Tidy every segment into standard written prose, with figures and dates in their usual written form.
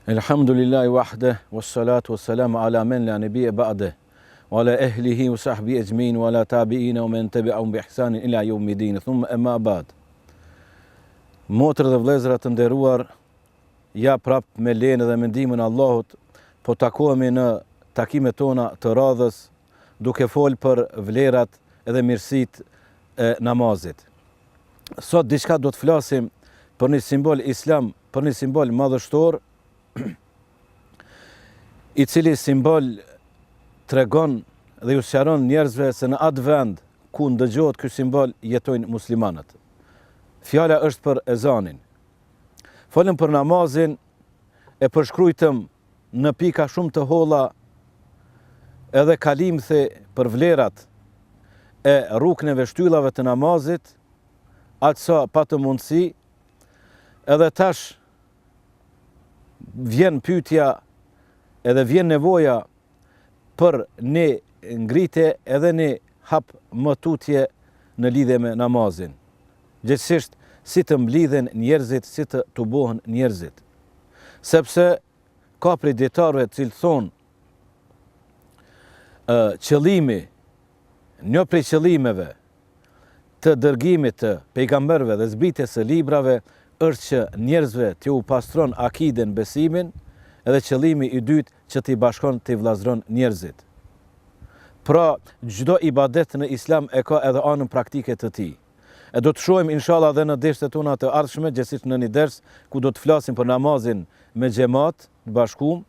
Elhamdulillahi wahde, wassalatu wassalamu ala men la nabiyya ba'de, wa ala ahlihi wa sahbihi ajma'in, wa ala tabi'ina wa man tabi'ahum bi ihsanin ila yawmiddin. Thumma amma ba'd. Motër dhe vëllezëra të nderuar, ja prap me lejen dhe me ndihmën e Allahut, po takohemi në takimet tona të radhës, duke folë për vlerat edhe mirësitë e namazit. Sot diçka do të flasim për një simbol islam, për një simbol madhështor, i cili simbol tregon dhe ju sqaron njerëzve se në atë vend ku ndëgjohet ky simbol jetojnë muslimanët. Fjala është për ezanin. Folëm për namazin, e përshkrujtëm në pika shumë të holla edhe kalimthe për vlerat e rukneve shtyllave të namazit, atësa pa të mundësi, edhe tash vjen pyetja edhe vjen nevoja për një ngritje edhe një hap më tutje në lidhje me namazin. Gjithsesi si të mblidhen njerëzit, si të tubohen njerëzit. Sepse ka prej dietarëve të cilët thonë qëllimi, një prej qëllimeve të dërgimit të pejgamberëve dhe zbritjes së librave është që njerëzve t'ju pastron akiden, besimin, edhe qëllimi i dytë që t'i bashkon, t'i vllazëron njerëzit. Pra, çdo ibadet në islam e ka edhe anën praktike të tij. E do të shohim inshallah edhe në derstet tona të ardhshme, gjithsesi në një ders ku do të flasim për namazin me xhamat, të bashkuar,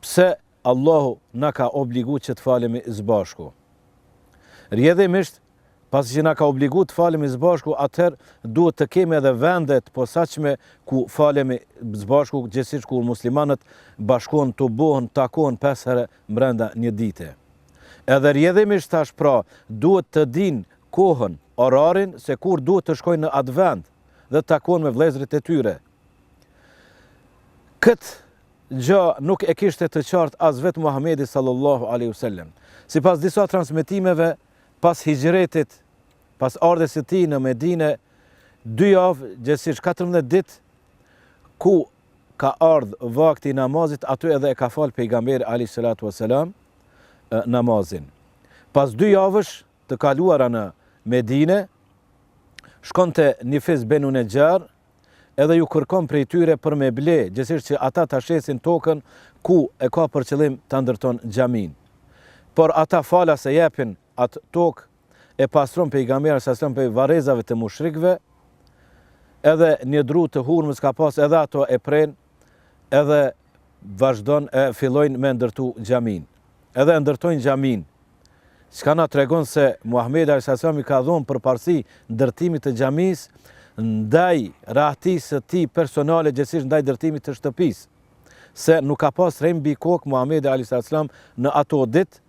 pse Allahu na ka obliguar që të falemi së bashku. Rrjedhimisht, pasi që na ka obliguar të falemi së bashku, atëherë duhet të kemi edhe vende të posaçme ku falemi së bashku, gjithsesi kur muslimanët bashkohen, tubohen, takohen 5 herë brenda një dite. Edhe rrjedhimisht tash pra duhet të dinë kohën, orarin, se kur duhet të shkojnë në atë vend dhe të takohen me vëllezërit e tyre. Këtë gjë nuk e kishte të qartë as vetë Muhamedi sallallahu alaihi wasallam. Sipas disa transmetimeve, pas hijretit, pas ardhes së tij në Medinë, 2 javë, gjithsesi 14 ditë, ku ka ardhur vakti i namazit, aty edhe e ka fal pejgamberi alayhi salatu wasalam namazin. Pas 2 javësh të kaluara në Medinë, shkonte Nifis benu Nejar, edhe ju kërkon prej tyre për me ble, gjithsesi që ata ta shesin tokën ku e ka për qëllim ta ndërton xhamin. Por ata fala se japin atë tokë, e pastron pejgamberi sa selam për varrezave të mushrikëve, edhe një dru të hurmës ka pas, edhe ato e pren, edhe vazhdon e fillojnë me ndërtu xhamin. Edhe ndërtojnë xhamin. Çka na tregon se Muhamedi alayhis salam i ka dhënë përparësi ndërtimit të xhamisë ndaj rahatisë së tij personale, gjithsesi ndaj ndërtimit të shtëpisë. Se nuk ka pas rrem mbi kokë Muhamedi alayhis salam në ato ditë,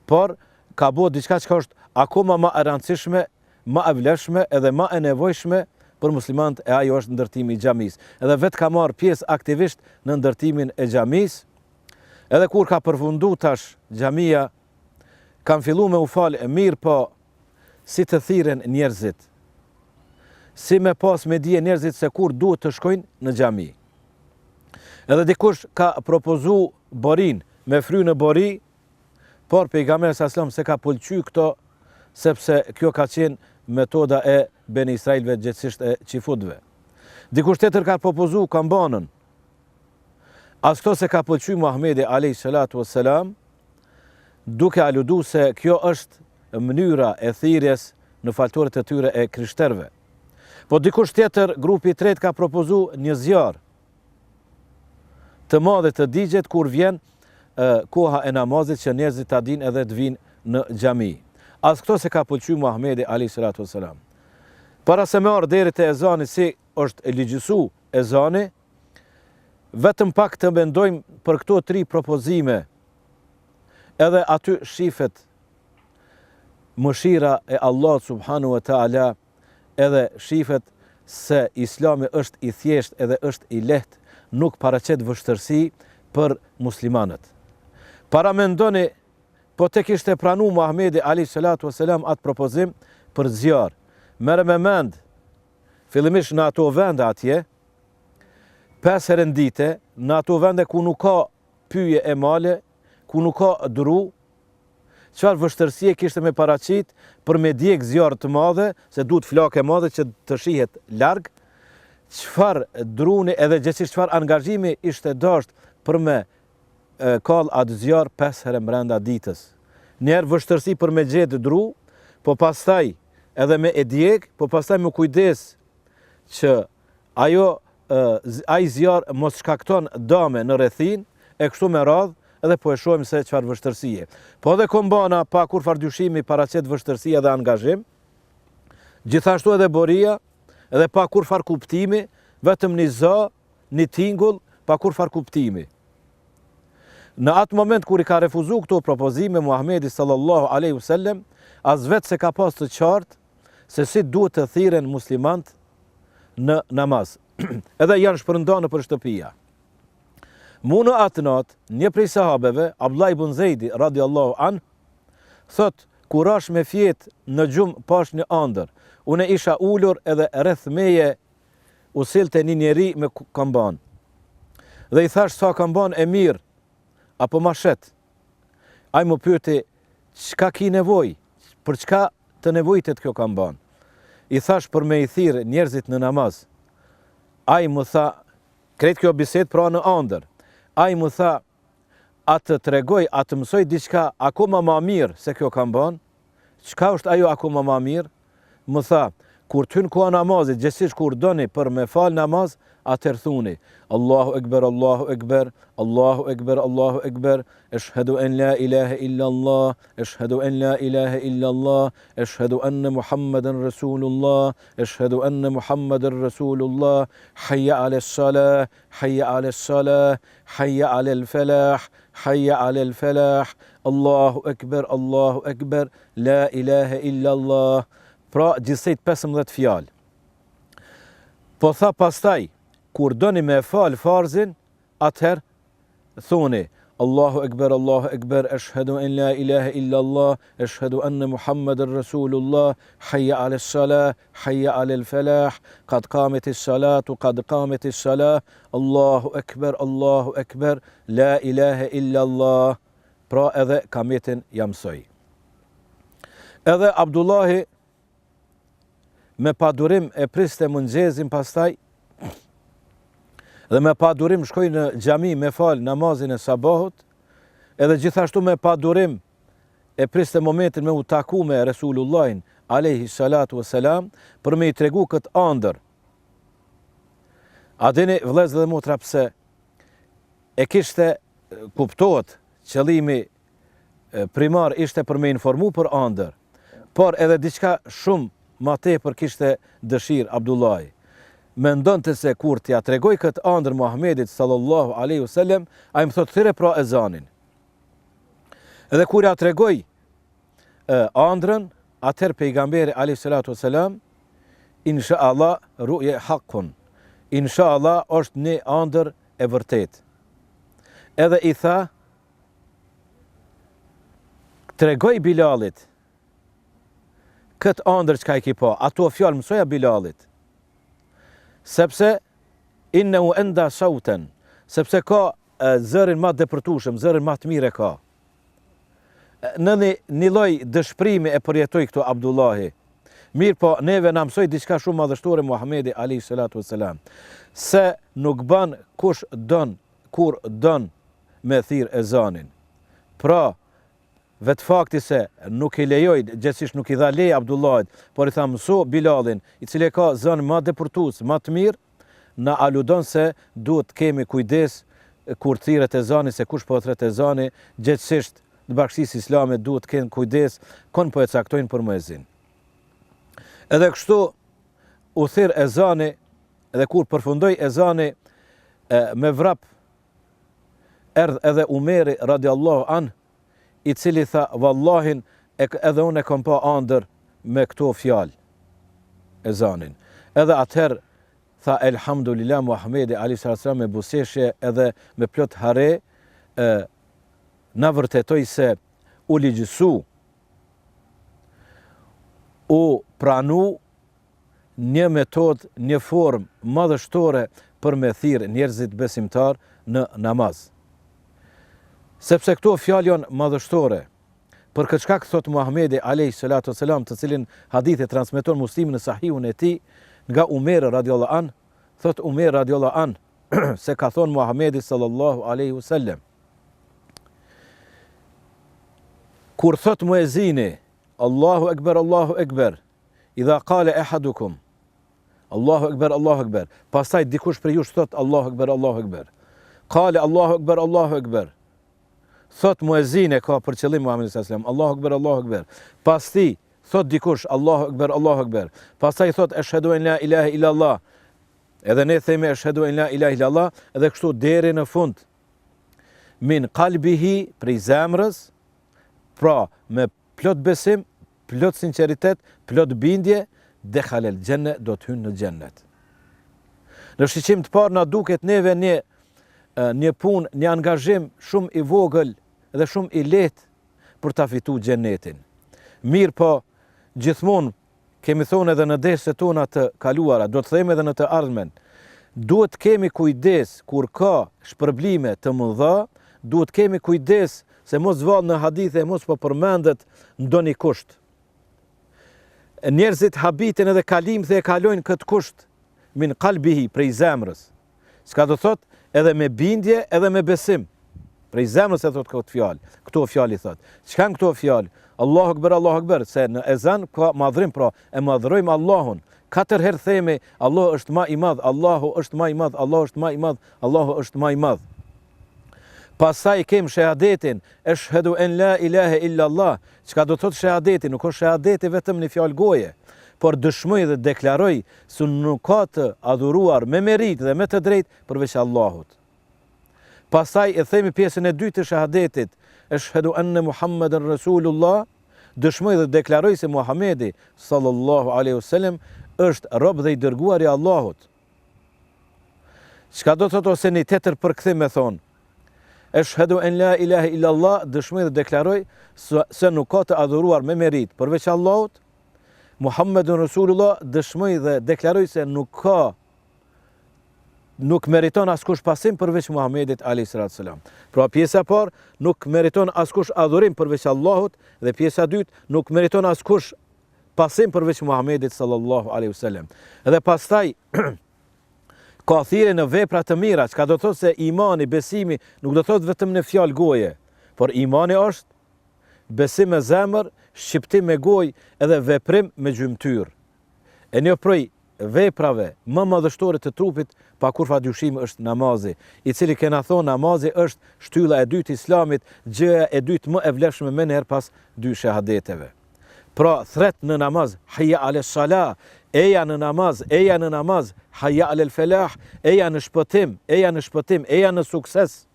por ka bo diçka që është akoma ma e rëndësishme, ma e vlefshme edhe ma e nevojshme për muslimanët, e ajo është ndërtimi i xhamisë. Edhe vetë ka marrë pjesë aktivisht në ndërtimin e xhamisë. Edhe kur ka përfunduar tash xhamia, kanë filluar me u falë mirë, po si të thirren njerëzit. Si me pas me dije njerëzit se kur duhet të shkojnë në xhami. Edhe dikush ka propozu borin, me fry në bori, por pejgamberi sallallahu se ka pëlqy këto, sepse kjo ka qenë metoda e Beni Israilve, gjithsesi e qifutëve. Dikush tjetër ka propozu kambanën. As këto se ka pëlqy Muhamedi alayhi salatu wassalam, duke aludu se kjo është mënyra e thirrjes në faltoret e tyre e krishterëve. Po dikush tjetër, grupi i tretë, ka propozu një zjarr të madhe të digjet kur vjen koha e namazit që njerëzit ta dinë edhe të vinë në xhami. As këto se ka pëlqy Muhamedi alayhi salatu wassalam. Para se me ardhë deri te ezani, si është ligjësu ezani, vetëm pak të mendojmë për këto 3 propozime, edhe aty shifet mëshira e Allah subhanu wa ta'ala, edhe shifet se Islami është i thjesht edhe është i lehtë, nuk paraqet vështërsi për muslimanët. Paramendoni, po tek ishte pranu Muhamedi alayhi salatu wasalam atë propozim për zjarr. Merë me mend, fillimisht në ato vende atje, 5 herë në ditë, në ato vende ku nuk ka pyje e male, ku nuk ka dru, çfarë vështërsie kishte me paraqit për me djeg zjarr të madhe, se duhet flakë e madhe që të shihet larg, çfarë druni edhe gjithsesi çfarë angazhimi ishte dashur për me kall atë zjarr 5 herë brenda ditës. Njerë vështërsi për me gjetë dru, po pastaj edhe me e djeg, po pastaj me kujdes që ai zjarr mos shkakton dame në rrethin, e kështu me radhë, edhe po e shohim se çfarë vështërsie. Po edhe kombana pa kur far dyshimi paraqet vështërsia dhe angazhim, gjithashtu edhe boria, edhe pa kur far kuptimi, vetëm një zë, një tingull, pa kur far kuptimi. Në atë moment kur i ka refuzu këto propozime Muhamedi sallallahu alaihi wasallam, as vetë se ka pas të qartë se si duhet të thirren muslimant në namaz. Edhe janë shpërndarë për shtëpia. Mu në atë natë, një prej sahabeve, Abdullah ibn Zejdi radiallahu an, thot, kur ash me fjet në gjumë pash një andër, unë isha ullur edhe rreth meje u silte një njeri me kamban. Dhe i thash sa kamban e mirë, apo mashet. Ai më pyeti, çka ki nevoj, për çka të nevojtet kjo kamban? I thash për me i thirë njerëzit në namaz. Ai më tha, krejt kjo bisedë pra në andër. Ai më tha, atë tregoj, atë mësoj diçka akoma ma mirë se kjo kamban. Çka është ajo akoma ma mirë? Më tha, kur të hyn koha namazit, gjithsesi kur doni për me fal namaz, atëherë thuni, Allahu Ekber, Allahu Ekber, Allahu Ekber, Allahu Ekber, eshhedu en la ilahe illa Allah, eshhedu en la ilahe illa Allah, eshhedu enne Muhammeden Rasulullah, eshhedu enne Muhammeden Rasulullah, hayya ale salah, hayya ale salah, hayya ale felah, hayya ale felah, Allahu Ekber, Allahu Ekber, la ilahe illa Allah. Pra gjithsejt 15 fjalë. Po tha pastaj, kur doni me fal farzin, atëherë thoni, Allahu Ekber, eshhedu en la ilahe illa Allah, eshhedu enne Muhammeden Rasulullah, hayya ale salah, hayya ale felah, kad qametis salatu, kad qametis salah, Allahu Ekber, la ilahe illa Allah. Pra edhe kametin jamsoj. Edhe Abdullahi me padurim e priste mëngjezin pastaj, dhe me padurim shkoj në xhami me fal namazin e sabahut, edhe gjithashtu me padurim e priste momentin me u taku me Resulullahin alayhi salatu wassalam për me i tregu këtë ëndër. A dini vëllezër dhe motra pse e kishte kuptohet qëllimi primar ishte për me informu për ëndër, por edhe diçka shumë ma tepër kishte dëshirë Abdullahi. Mendonte se kur t'ja tregoj këtë ëndër Muhamedit sallallahu alaihi wasallam, ai më thotë thirrë pra ezanin. Edhe kur ja tregoj ëndrën, atëherë pejgamberi alaihi salatu wasalam, inshallah ru'ya haqqun. Inshallah është një ëndër e vërtet. Edhe i tha, tregoj Bilalit këtë ëndër çka i ki pa, ato fjalë mësoja Bilalit. Sepse innehu enda sauten, sepse ka zërin ma depërtushëm, zërin ma të mire ka. Në një lloj dëshprimi e përjetoj këto Abdullahi. Mirë po, neve na mësoj diçka shumë madhështore Muhamedi alayhi salatu wassalam, se nuk ban kush don, kur don me thirr ezanin. Pra, vetë fakti se nuk i lejoj, gjithsesi nuk i dha leje Abdullahit, por i tha mëso Bilalin, i cili ka zën ma depërtues, ma të mirë, na aludon se duhet kemi kujdes kur thirret ezani, se kush po thret ezani, gjithsesi në Bashkisë Islame duhet kenë kujdes kon po e caktojnë për muezin. Edhe kështu u thirr ezani, edhe kur përfundoi ezani me vrap erdh edhe Umeri radiallahu an, i cili tha, vallahin, edhe unë e kom pa ëndër me këto fjalë, ezanin. Edhe atëherë tha elhamdulillah Muhamedi alayhi salam me buzëqeshje edhe me plot hare na vërtetoi se u ligjësu, u pranu një metodë, një formë madhështore për me thirrë njerëzit besimtar në namaz. Sepse këto fjalë janë madhështore. Për këtë shkak thot Muhamedi alayhi salatu wasalam, të cilin hadith e transmeton Muslimi në Sahihun e tij, nga Umer radiallahu an, thot Umer radiallahu an, se ka thonë Muhamedi sallallahu alaihi wasallam, kur thot muezini Allahu ekber, idha qala ahadukum Allahu ekber, pastaj dikush për jush thot Allahu ekber, qala Allahu ekber, thot muezini ka për qëllim Muhamedi sallallahu alaihi wasallam, Allahu ekber, pastaj thot dikush Allahu ekber, pastaj thot ashhadu an la ilaha illallah, edhe ne themi ashhadu an la ilaha illallah, edhe kështu deri në fund. Min qalbihi, prej zemrës, pra me plot besim, plot sinqeritet, plot bindje, dekhala al janna, do të hynë në xhennet. Në shiqim të parë na duket neve një punë, një angazhim shumë i vogël dhe shumë i lehtë për ta fituar xhennetin. Mirë po, gjithmonë kemi thonë edhe në dersët tona të kaluara, do të themi edhe në të ardhmen, duhet kemi kujdes kur ka shpërblime të mëdha, duhet kemi kujdes se mos vallë në hadithe, mos po përmendet ndonjë kusht. Njerëzit habitin edhe kalimthe e kalojnë këtë kusht, min qalbihi, prej zemrës. Çka do thot? Edhe me bindje, edhe me besim. Prej zemrës e thot këtë fjalë. Këto fjalë i thot. Çka këto fjalë? Allahu ekber, se në ezan ka madhrim, pra e madhrojmë Allahun. 4 herë themi Allahu është më i madh, Allahu është më i madh, Allahu është më i madh, Allahu është më i madh. Pastaj kem shahadetin, ashhadu an la ilaha illa Allah. Çka do thot shahadeti? Nuk është shahadeti vetëm në fjalë goje, por dëshmoj dhe deklaroj se nuk ka të adhuruar me merit dhe me të drejtë përveç Allahut. Pastaj e themi pjesën e dytë të shahadetit, ashhadu anna Muhammeden Rasulullah, dëshmoj dhe deklaroj se Muhamedi sallallahu alaihi wasallam është rob dhe i dërguar i Allahut. Çka do thot ose një tjetër përkthim me thon, ashhadu an la ilaha illa Allah, dëshmoj dhe deklaroj se nuk ka të adhuruar me merit përveç Allahut. Muhammedun Rasulullah, dëshmoj dhe deklaroj se nuk meriton askush pasim përveç Muhamedit alayhi salatu wasalam. Pra pjesa e parë, nuk meriton askush adhurim përveç Allahut, dhe pjesa e dytë, nuk meriton askush pasim përveç Muhamedit sallallahu alaihi wasallam. Edhe pastaj ka thirrje në vepra të mira, çka do thotë se imani, besimi nuk do thotë vetëm në fjalë goje, por imani është besim me zemër, shqiptim me gojë edhe veprim me gjymtyr. E një prej veprave më madhështore të trupit pa kurrë dyshim është namazi, i cili kena thonë namazi është shtylla e dytë e Islamit, gjëja e dytë më e vlefshme më herë pas 2 shahadeteve. Pra thret në namaz, hayya ala salah, eja në namaz, hayya ala falah, eja në shpëtim, eja në sukses.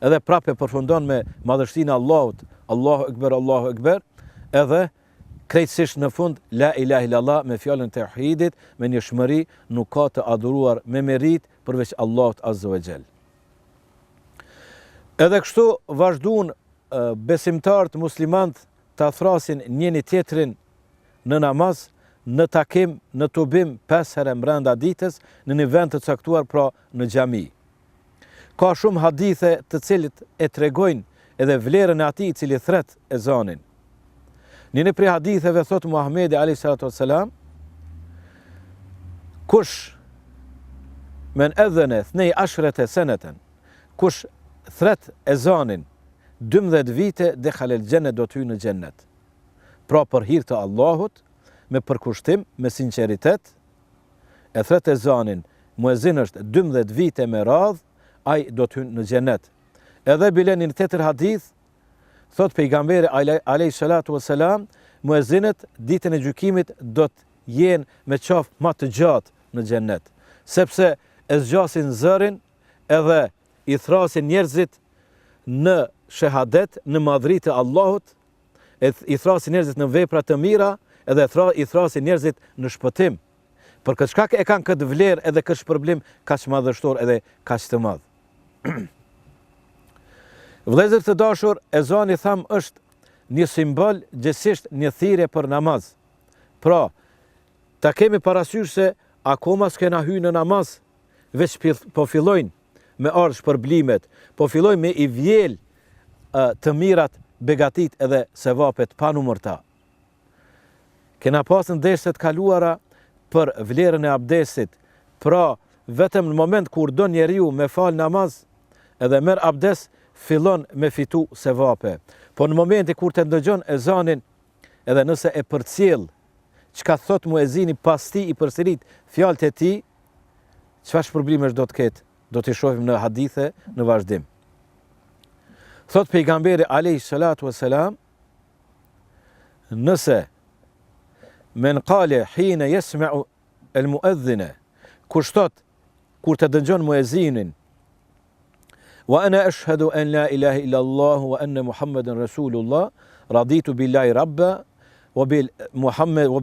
Edhe prapë përfundon me madhështinë e Allahut, Allahu ekber, edhe krejtësisht në fund la ilaha illallah me fjalën e tauhidit, me njohshmëri, nuk ka të adhuruar me merit përveç Allahut azza wa jall. Edhe kështu vazhduan besimtarët muslimanë ta thrasin njëri tjetrin në namaz, në takim, në tubim 5 herë brenda ditës në një vend të caktuar, pra në xhami. Ka shumë hadithe të cilët e tregojnë edhe vlerën e atij i cili thret ezanin. Një prej haditheve thot Muhamedi alayhi salatu wasalam, kush men adhana 12 seneten, kush thret ezanin 12 vite, dekhala al janna, do të hyjë në xhennet. Pra për hir të Allahut, me përkushtim, me sinqeritet, e thret ezanin, muezin është 12 vite me radh, ai do të hyjë në xhennet. Edhe bilen një tjetër hadith, thot pejgamberi alayhi salatu wasalam, muezinët ditën e gjykimit do të jenë me qafë më të gjatë në xhennet, sepse e zgjasin zërin edhe i thrasin njerëzit në shahadet, në madhri të Allahut, i thrasin njerëzit në vepra të mira, edhe i thrasin njerëzit në shpëtim. Për këtë shkak e kanë këtë vlerë edhe këtë shpërblim kaq madhështor edhe kaq të madh. Vëllezër të dashur, ezani tham është një simbol, gjithsesi një thirrje për namaz. Pra, ta kemi parasysh se akoma s'kena hyrë në namaz, veç po fillojnë me ardhë shpërblimet, po fillojnë me i vjel të mirat, begatit edhe sevapet pa numërta. Kena pasën dersët kaluara për vlerën e abdesit, pra vetëm në moment kur do njeriu me fal namaz edhe merr abdes, fillon me fitu sevape. Po në momenti kur të ndëgjon ezanin, edhe nëse e përcjell çka thot muezini pas ti i përsërit fjalët e tij, çfarë shpërblimesh do të ketë? Do t'i shohim në hadithe në vazhdim. Thot pejgamberi alayhi salatu wassalam, nëse men qale hina yasma'u al-mu'adhdhina, kushtot kur të dëgjon muezinin, wa ana ashhadu an la ilaha illa Allah wa anna Muhammadan rasulullah, raditu billahi rabba wa bi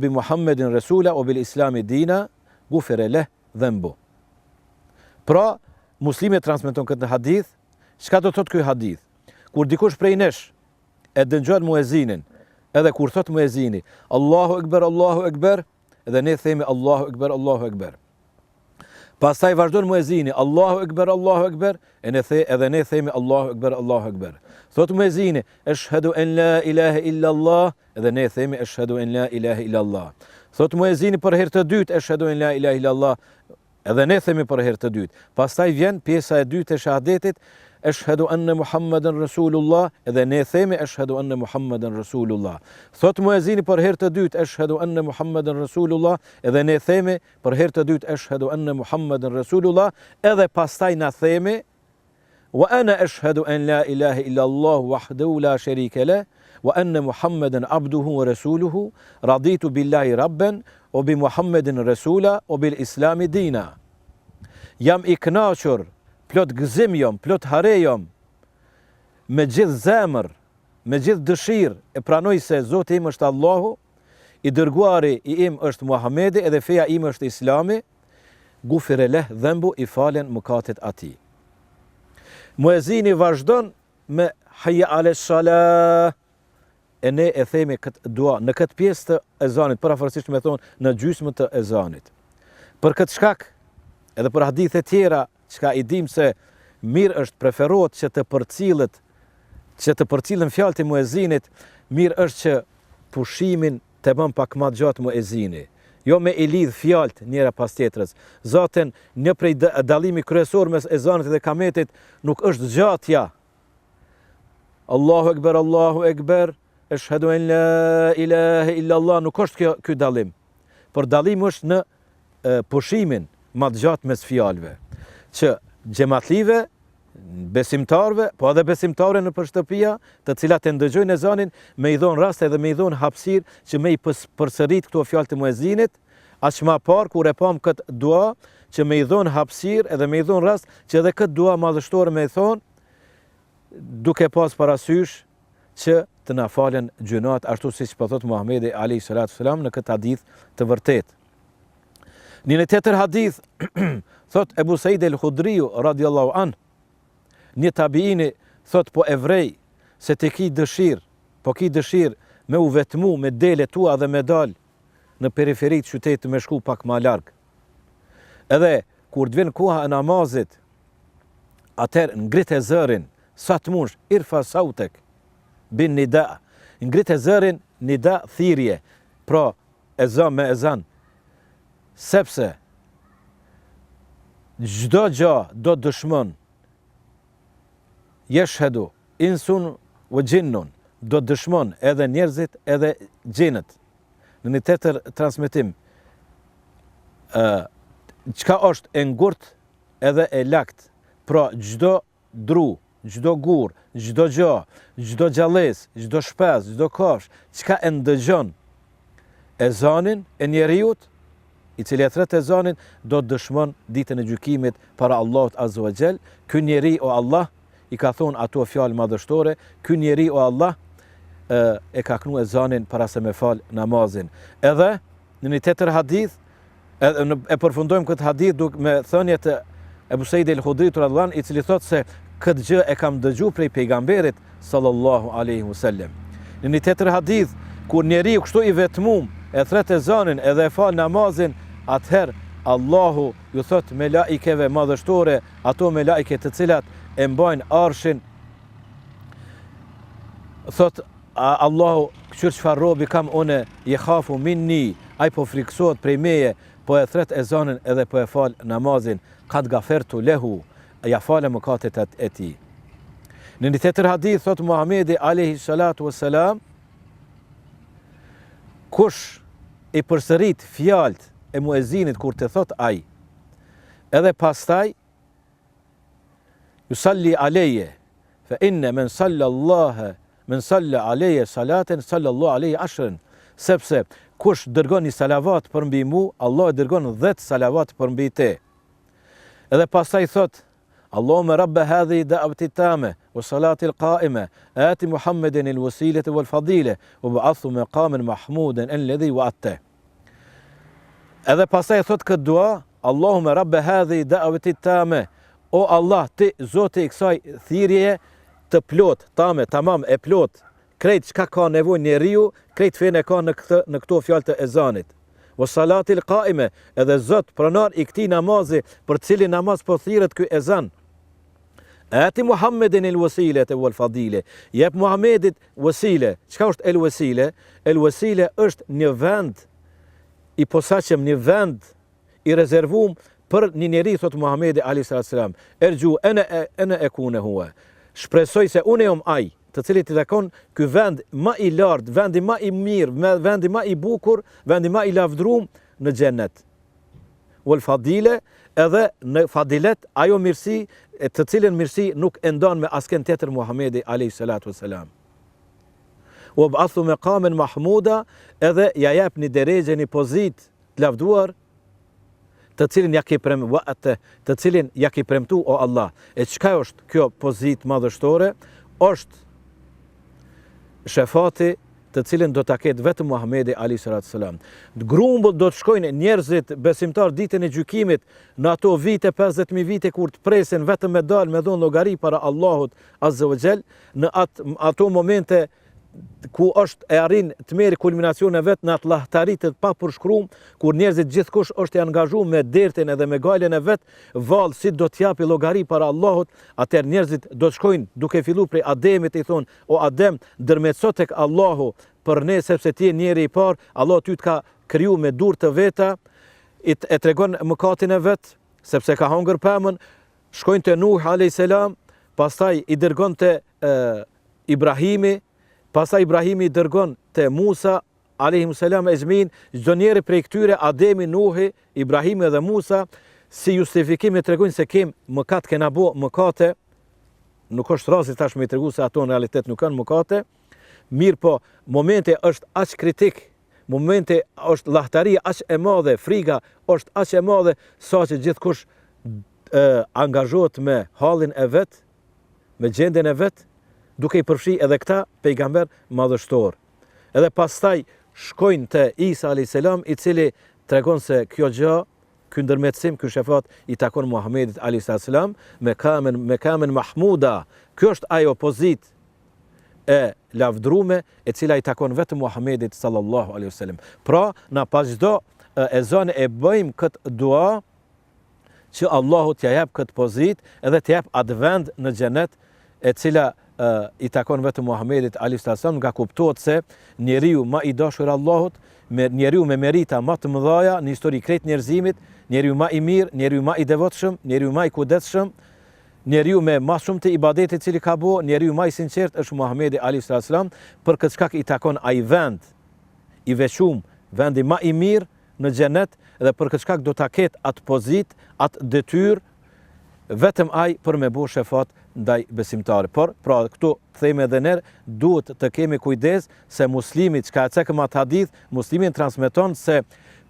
Muhammadin rasula wa bil islami dina, ghufira lahu dhanbu. Pra, muslimi transmeton këtë hadith. Çka do thot ky hadith? Kur dikush prej nesh e dëgjon muezinin, edhe kur thot muezini Allahu Ekber, edhe ne themi Allahu Ekber. Pastaj vazhdon muezini Allahu Ekber, edhe ne themi Allahu Ekber. Thot muezini ashhadu an la ilaha illa Allah, edhe ne themi ashhadu an la ilaha illa Allah. Thot muezini për herë të dytë ashhadu an la ilaha illa Allah, edhe ne themi për herë të dytë. Pastaj vjen pjesa e dytë e shahadetit, ashhadu anna Muhammadan rasulullah, edhe ne themi ashhadu anna Muhammadan rasulullah. Thot muezini për herë të dytë ashhadu anna Muhammadan rasulullah, edhe ne themi për herë të dytë ashhadu anna Muhammadan rasulullah, edhe pastaj na themi wa ana ashhadu an la ilaha illa Allah wahdahu la sharika lah wa anna Muhammadan abduhu wa rasuluhu, raditu billahi rabban wa bi Muhammadin rasula wa bil islami dina. Jam i kënaqur, plot gëzim jam, plot hare jam, me gjithë zemër, me gjithë dëshirë e pranoj se Zoti im është Allahu, i dërguari i im është Muhamedi, edhe feja im është Islami, ghufira lahu dhanbu, i falen mëkatet atij. Muezini vazhdon me hayya ala salah, e ne e themi këtë dua në këtë pjesë të ezanit, parafarsisht me thonë në gjysmën të ezanit. Për këtë shkak, edhe për hadithe tjera, çka i dim se mirë është, preferohet që të përcillen fjalët e muezinit, mirë është që pushimin të bën pak më gjatë muezini. Jo me i lidh fjalët njëra pas tjetrës. Zaten një prej dallimi kryesor mes ezanit dhe kametit nuk është gjatja. Allahu Ekber, ashhadu an la ilaha illa Allah, nuk është ky dallim. Por dallimi është në pushimin më të gjatë mes fjalëve, që xhamatlive, besimtarve, po edhe besimtare në shtëpia, të cilat e ndëgjojnë ezanin, me i dhon rast edhe me i dhon hapësirë që me i përsërit këto fjalë të muezinit, aq më parë kur e pam këtë dua, që me i dhon hapësirë edhe me i dhon rast që edhe këtë dua madhështore me i thon, duke pas parasysh që të na falen gjunat, ashtu siç po thot Muhamedi alayhi salatu wasalam në këtë hadith të vërtetë. Në tjetër hadith thot Ebu Said el-Khudriu radiallahu an, një tabiini thot po evrej se të ki dëshirë me u vetmu me dele tua dhe me dal në periferit qytetit me shku pak ma larg. Edhe kur të vjen koha e namazit, atëherë ngrit e zërin, sa të munsh, irfa sautek bin nida, ngrit e zërin, nida thirrje, pra ezan me ezan, sepse çdo gjë do dëshmon, yashhadu insun wa jinnun, do dëshmon edhe njerëzit edhe xhenët. Në një tjetër transmetim, çka është e ngurt edhe e lakt, pra çdo dru, çdo gur, çdo gjë, çdo gjallës, çdo shpes, çdo kafsh, çka e ndëgjon ezanin e njeriut, i cili e thret ezanin, do të dëshmon ditën e gjykimit para Allahut azza wa xal. Ky njeri o Allah, i ka thonë ato fjalë madhështore, ky njeri o Allah e ka knu ezanin para se me fal namazin. Edhe në një tjetër hadith, E përfundojmë këtë hadith me thënjet e Ebu Sejid el-Khudrit radhiyallahu anhu, i cili thotë se këtë gjë e kam dëgju prej pejgamberit sallallahu alaihi wasallam. Në një tjetër hadith, kur njeriu kështu i vetmum e thret ezanin edhe e fal namazin, atëherë Allahu ju thot me laikeve madhështore, ato me laike të cilat e mbajnë arshin, thot Allahu, qërë qëfar robi kam une, je khafu minni, aj po friksohet prej meje, po e thret ezanin edhe po e fal namazin, kad gafertu lehu, ja fale mëkatet e ti. Në një tjetër hadith, thot Muhamedi alayhi salatu wassalam, kush i përsërit fjalt e muezinit kur të thot aj, edhe pastaj yusalli aleje, fe inne men salla aleje salaten, sallallahu aleje ashren, sepse kush dërgon një salavat për mbi mu, Allah e dërgon 10 salavat për mbi te. Edhe pastaj thot, Allahumma rabba hadhi da'wati tame, wa salati al-qa'ime, ati Muhammedin il-wasilete wal-fadile, wa ba'athu maqamen mahmuden alladhi wa'atte. Edhe pastaj thot këtë dua, Allahumma rabba hadhi da'wati tame, o Allah, ti Zoti i kësaj thirrjeje të plot, tame, tamam, e plot, krejt çka ka nevojë njeriu, krejt fen e ka në këto fjalë të ezanit. Wa salati al-qa'ime, edhe Zot pronar i këtij namazi, për cilin namaz po thirret ky ezan. Ati Muhammedin il-wasilete wal-fadile, jep Muhammedit wasile. Çka është el-wasile? El-wasile është një vend i posaçëm, një vend i rezervuar për një njeri, thot Muhamedi alayhi salam. Erju ana akuna huwa. Shpresoj se unë jam ai, të cilit i takon ky vend më i lartë, vendi më i mirë, vendi më i bukur, vendi më i lavdëruar në xhennet. Wal fadile, edhe në fadilet, ajo mirësi, të cilën mirësi nuk e ndan me asken tjetër Muhamedi alayhi salatu wassalam. Wa ba'athu maqaman mahmuda, edhe ja jep një derexhe, një pozitë të lavduar, të cilin ja ke premtu o Allah. E çka është kjo pozitë madhështore? Është shefati të cilin do ta ketë vetëm Muhamedi alayhi salatu wasalam. Grumbull do të shkojnë njerëzit besimtar ditën e gjykimit, në ato vite, 50.000 vite, kur të presin vetëm me dalë me dhon llogari para Allahut azza wa jall, në ato momente ku është e arrin të merë kulminacion e vetë në atë lahtarit të pa përshkruar, kur njerëzit gjithkush është i angazhuar me dertin edhe me galen e vetë, vallë si do t'japi llogari para Allahut, atëherë njerëzit do të shkojnë duke filluar prej Ademit, i thonë, o Adem, ndërmjetëso tek Allahu për ne, sepse ti je njeri i parë, Allah ty të ka kriju me dur të veta, e tregon mëkatin e vetë, sepse ka hongër pemën, shkojnë te Nuh alayhis salam, pastaj i dërgon te Ibrahimi, pastaj Ibrahimi i dërgon te Musa alayhis salam ejmin, çdo njeri prej këtyre, Ademi, Nuhi, Ibrahimi dhe Musa, si justifikim e tregojnë se mëkat kena bo mëkate, nuk është rasti tash me tregu se ato në realitet nuk kanë mëkate, mirë po momenti është aq kritik, momenti është lahtaria aq e madhe, friga është aq e madhe, sa që gjithkush angazhohet me hallin e vet, me gjendjen e vet, duke i përfshi edhe këta pejgamber madhështor. Edhe pastaj shkojnë te Isa alayhis salam, i cili tregon se kjo gjë, ky ndërmjetësim, ky shefat i takon Muhamedit alayhis salam me kamen mahmuda. Kjo është ajo pozitë e lavdrume e cila i takon vetëm Muhamedit sallallahu alaihi wasallam. Pra, na pas çdo ezan e bëjmë këtë dua që Allahu t'ja jap këtë pozitë edhe t'ja jap atë vend në xhenet e cila i takon vetëm Muhamedit alayhis salam, nga kuptohet se njeriu më i dashur Allahut, njeriu me merita më të mëdha në histori krejt njerëzimit, njeriu më i mirë, njeriu më i devotshëm, njeriu më i kujdesshëm, njeriu me më shumë të ibadetit cili ka bo, njeriu më i sinqert është Muhamedi alayhis salam, për këtë shkak i takon ai vend i veçum, vendi më i mirë në xhenet, dhe për këtë shkak do ta ketë atë pozitë, atë detyrë vetëm ai për me bo shefat ndaj besimtarë. Por, pra, këtu theme edhe nërë, duhet të kemi kujdes se muslimi, çka e cekëm atë hadith, muslimin transmeton se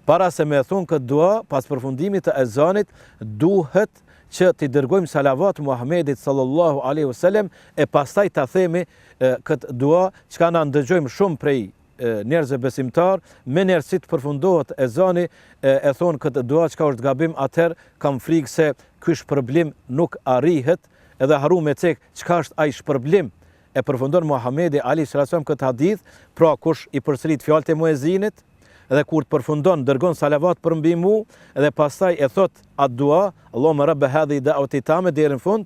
para se me thonë këtë dua, pas përfundimit të ezanit, duhet që t'i dërgojmë salavat Muhamedit sallallahu alaihi wasallam, e pastaj ta themi këtë dua, çka na ndëgjojmë shumë prej njerëzve besimtar, me njerëz të përfundohet ezani, e thonë këtë dua çka është gabim, atëherë kam frikë se ky shpërblim nuk arrihet, edhe haru me cek çka është ai shpërblim. E përfundon Muhamedi alayhi salatu këtë hadith, pra kush i përsërit fjalët e muezinit, edhe kur të përfundon dërgon salavat për mbi mu, edhe pastaj e thot atë dua, Allahumma rabb hadhihi da'wati tame deri në fund,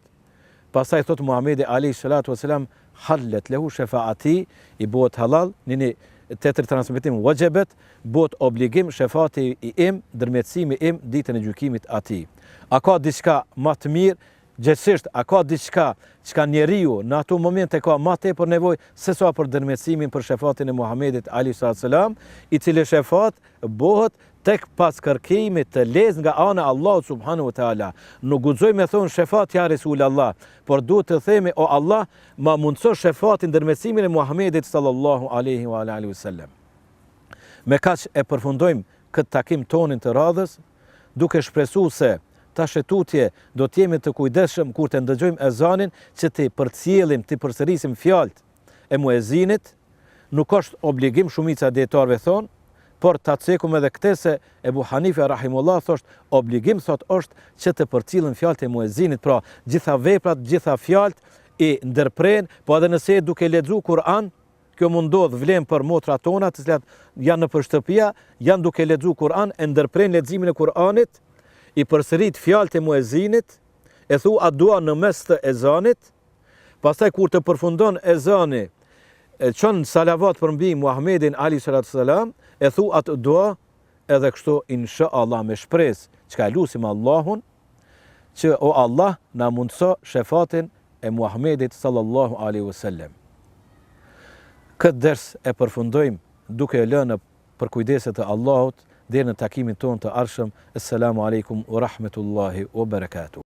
pastaj thot Muhamedi alayhi salatu wasalam, hallet lehu shafaati, i bëhet halal, nini tetër transmetim wajibet, bëhet obligim shefati i im, ndërmjetësimi im ditën e gjykimit atij. A ka diçka më të mirë? Gjithsesi, a ka diçka çka njeriu në ato momente ka më tepër nevojë se sa për ndërmjetësimin për shefatin e Muhamedit alayhi salam, i cili shefat bëhet tek pas kërkimit të lezë nga ana e Allahut subhanahu wa taala. Nuk guxoj me thon shefat ja Resulullah, por duhet të themi o Allah, ma mundso shefatin ndërmjetësimin e Muhamedit sallallahu alaihi wa alihi wasallam. Me kaq e përfundojmë këtë takim tonin të radhës, duke shpresuar se tash tutje do të jemi të kujdesshëm kur të ndëgjojmë ezanin, që të përcjellim, të përsërisim fjalët e muezinit. Nuk është obligim, shumica dietarëve thonë, por ta cekum edhe këtë se Ebu Hanife rahimullah thoshte obligim thot është që të përcjellim fjalët e muezinit, pra gjitha veprat, gjitha fjalët i ndërpren, po edhe nëse duke lexuar Kur'an, kjo mund ndodh vlen për motrat tona, të cilat janë në shtëpia, janë duke lexuar Kur'an, e ndërpren leximin e Kur'anit, i përsërit fjalët e muezinit, e thu atë dua në mes të ezanit, pastaj kur të përfundon ezani, e çon salavat për mbi Muhamedin alayhi salatu sallam, e thu atë dua, edhe kështu inshallah me shpresë, çka lutim Allahun, që o Allah na mundso shefatin e Muhamedit sallallahu alaihi wasallam. Këtë ders e përfundojmë duke lënë për kujdeset e Allahut, deri në takimin tonë të ardhshëm. Assalamu alaikum wa rahmatullahi wa barakatuh.